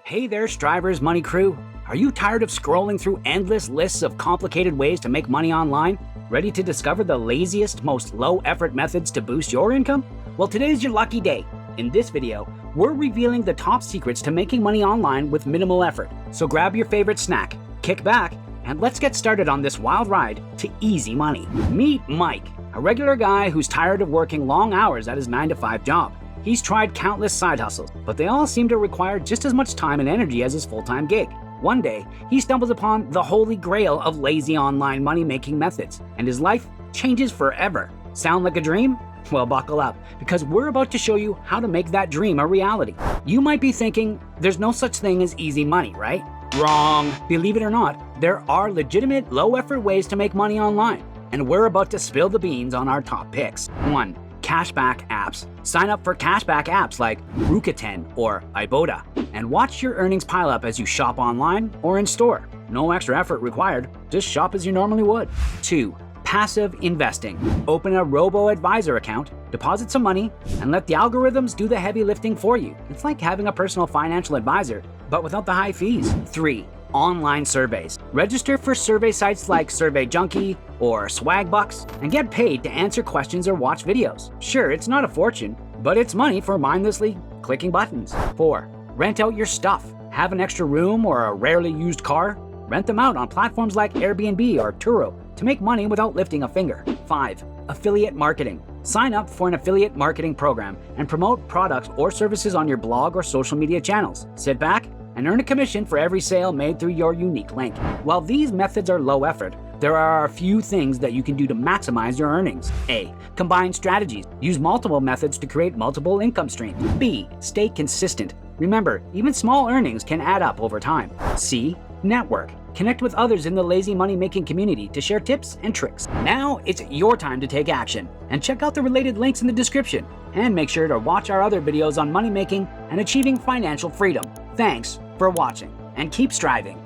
Hey there, Striverz Money crew. Are you tired of scrolling through endless lists of complicated ways to make money online? Ready to discover the laziest, most low-effort methods to boost your income? Well, today's your lucky day. In this video, we're revealing the top secrets to making money online with minimal effort. So grab your favorite snack, kick back, and let's get started on this wild ride to easy money. Meet Mike, a regular guy who's tired of working long hours at his 9-to-5 job. He's tried countless side hustles, but they all seem to require just as much time and energy as his full-time gig. One day, he stumbles upon the holy grail of lazy online money-making methods, and his life changes forever. Sound like a dream? Well, buckle up, because we're about to show you how to make that dream a reality. You might be thinking, there's no such thing as easy money, right? Wrong. Believe it or not, there are legitimate, low-effort ways to make money online, and we're about to spill the beans on our top picks. 1. Cashback apps. Sign up for cashback apps like Rakuten or Ibotta and watch your earnings pile up as you shop online or in store. No extra effort required, just shop as you normally would. 2. Passive investing. Open a robo-advisor account, deposit some money, and let the algorithms do the heavy lifting for you. It's like having a personal financial advisor, but without the high fees. 3. Online surveys. Register for survey sites like Survey Junkie or Swagbucks and get paid to answer questions or watch videos. Sure, it's not a fortune, but it's money for mindlessly clicking buttons. 4. Rent out your stuff. Have an extra room or a rarely used car? Rent them out on platforms like Airbnb or Turo to make money without lifting a finger. 5. Affiliate marketing. Sign up for an affiliate marketing program and promote products or services on your blog or social media channels. Sit back and earn a commission for every sale made through your unique link. While these methods are low effort, there are a few things that you can do to maximize your earnings. A. Combine strategies. Use multiple methods to create multiple income streams. B. Stay consistent. Remember, even small earnings can add up over time. C. Network. Connect with others in the lazy money making community to share tips and tricks. Now it's your time to take action, and check out the related links in the description. And make sure to watch our other videos on money making and achieving financial freedom. Thanks for watching, and keep striving.